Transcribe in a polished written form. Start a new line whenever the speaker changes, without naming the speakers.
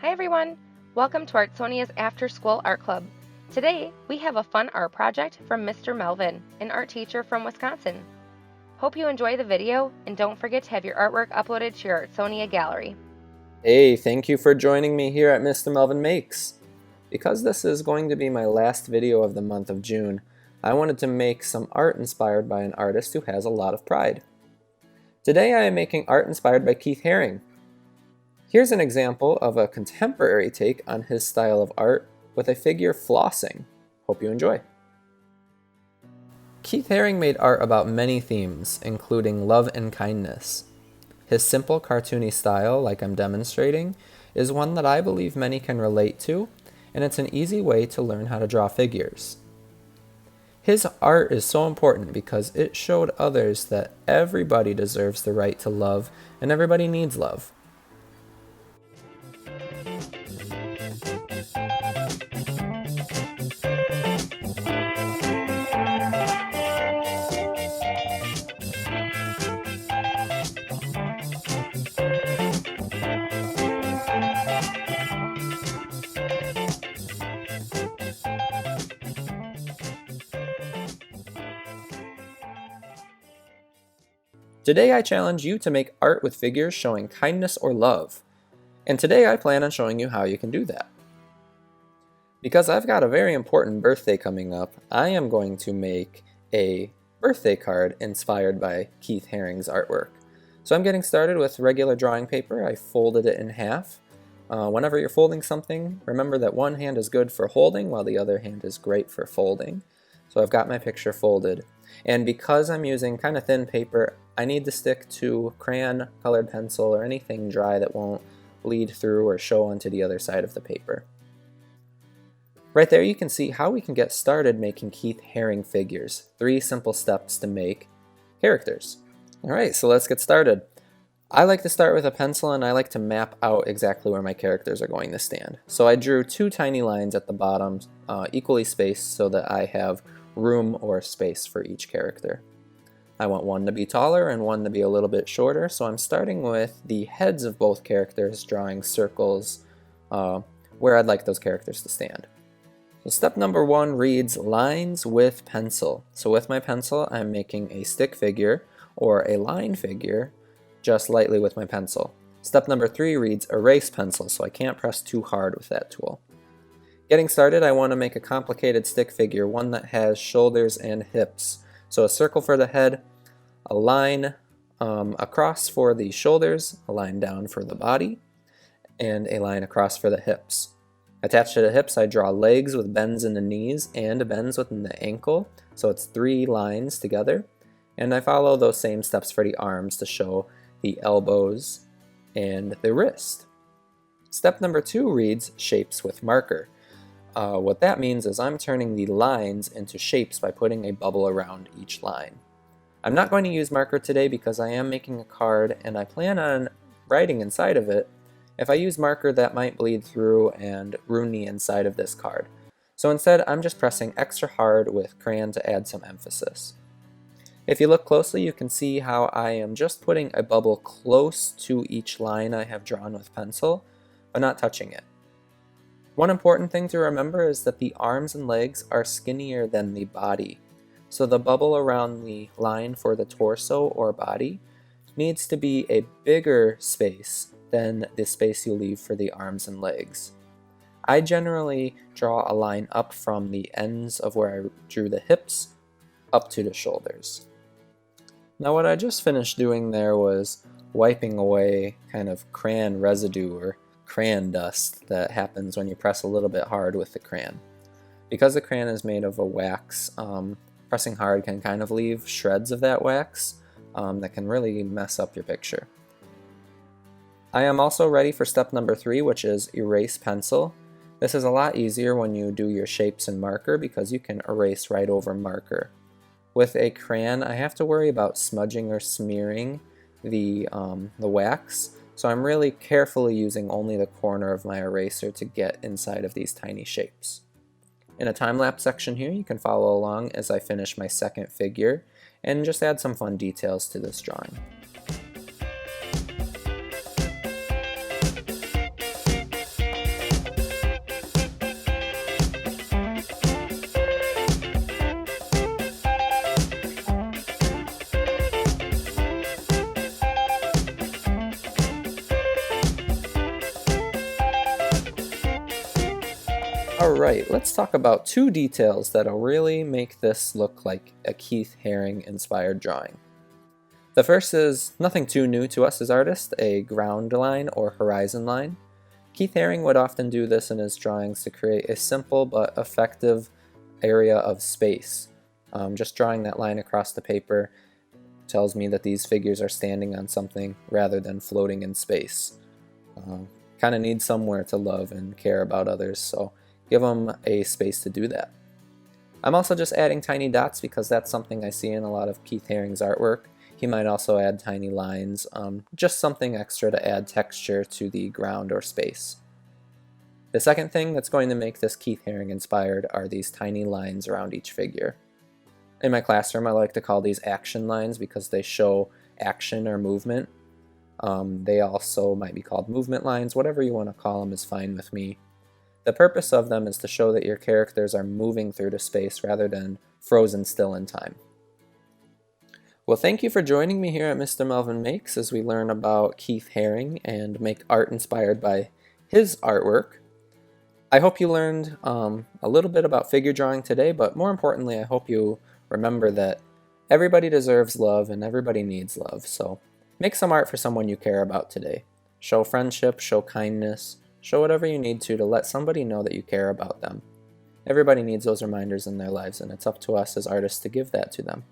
Hi everyone! Welcome to Artsonia's After School Art Club. Today, we have a fun art project from Mr. Melvin, an art teacher from Wisconsin. Hope you enjoy the video, and don't forget to have your artwork uploaded to your Artsonia gallery.
Hey, thank you for joining me here at Mr. Melvin Makes. Because this is going to be my last video of the month of June, I wanted to make some art inspired by an artist who has a lot of pride. Today I am making art inspired by Keith Haring. Here's an example of a contemporary take on his style of art with a figure flossing. Hope you enjoy. Keith Haring made art about many themes, including love and kindness. His simple cartoony style, like I'm demonstrating, is one that I believe many can relate to, and it's an easy way to learn how to draw figures. His art is so important because it showed others that everybody deserves the right to love, and everybody needs love. Today I challenge you to make art with figures showing kindness or love, and today I plan on showing you how you can do that. Because I've got a very important birthday coming up, I am going to make a birthday card inspired by Keith Haring's artwork. So I'm getting started with regular drawing paper. I folded it in half. Whenever you're folding something, remember that one hand is good for holding while the other hand is great for folding. So I've got my picture folded. And because I'm using kind of thin paper, I need to stick to crayon, colored pencil, or anything dry that won't bleed through or show onto the other side of the paper. Right there you can see how we can get started making Keith Haring figures. 3 simple steps to make characters. Alright, so let's get started. I like to start with a pencil and I like to map out exactly where my characters are going to stand. So I drew 2 tiny lines at the bottom, equally spaced so that I have room or space for each character. I want one to be taller and one to be a little bit shorter, so I'm starting with the heads of both characters, drawing circles where I'd like those characters to stand. So step number 1 reads lines with pencil. So with my pencil, I'm making a stick figure or a line figure just lightly with my pencil. Step number 3 reads erase pencil, so I can't press too hard with that tool. Getting started, I want to make a complicated stick figure, one that has shoulders and hips. So a circle for the head, a line across for the shoulders, a line down for the body, and a line across for the hips. Attached to the hips, I draw legs with bends in the knees and bends within the ankle, so it's 3 lines together. And I follow those same steps for the arms to show the elbows and the wrist. Step number 2 reads shapes with marker. What that means is I'm turning the lines into shapes by putting a bubble around each line. I'm not going to use marker today because I am making a card and I plan on writing inside of it. If I use marker, that might bleed through and ruin the inside of this card. So instead, I'm just pressing extra hard with crayon to add some emphasis. If you look closely, you can see how I am just putting a bubble close to each line I have drawn with pencil, but not touching it. One important thing to remember is that the arms and legs are skinnier than the body. So the bubble around the line for the torso or body needs to be a bigger space than the space you leave for the arms and legs. I generally draw a line up from the ends of where I drew the hips up to the shoulders. Now what I just finished doing there was wiping away kind of crayon residue or crayon dust that happens when you press a little bit hard with the crayon. Because the crayon is made of a wax, pressing hard can kind of leave shreds of that wax that can really mess up your picture. I am also ready for step number 3, which is erase pencil. This is a lot easier when you do your shapes in marker because you can erase right over marker. With a crayon, I have to worry about smudging or smearing the wax. So I'm really carefully using only the corner of my eraser to get inside of these tiny shapes. In a time-lapse section here, you can follow along as I finish my second figure and just add some fun details to this drawing. Alright, let's talk about two details that'll really make this look like a Keith Haring inspired drawing. The first is nothing too new to us as artists, a ground line or horizon line. Keith Haring would often do this in his drawings to create a simple but effective area of space. Just drawing that line across the paper tells me that these figures are standing on something rather than floating in space. Kind of need somewhere to love and care about others, so give them a space to do that. I'm also just adding tiny dots because that's something I see in a lot of Keith Haring's artwork. He might also add tiny lines, just something extra to add texture to the ground or space. The second thing that's going to make this Keith Haring inspired are these tiny lines around each figure. In my classroom, I like to call these action lines because they show action or movement. They also might be called movement lines. Whatever you want to call them is fine with me. The purpose of them is to show that your characters are moving through the space rather than frozen still in time. Well, thank you for joining me here at Mr. Melvin Makes as we learn about Keith Haring and make art inspired by his artwork. I hope you learned a little bit about figure drawing today, but more importantly, I hope you remember that everybody deserves love and everybody needs love. So make some art for someone you care about today. Show friendship, show kindness, show whatever you need to let somebody know that you care about them. Everybody needs those reminders in their lives, and it's up to us as artists to give that to them.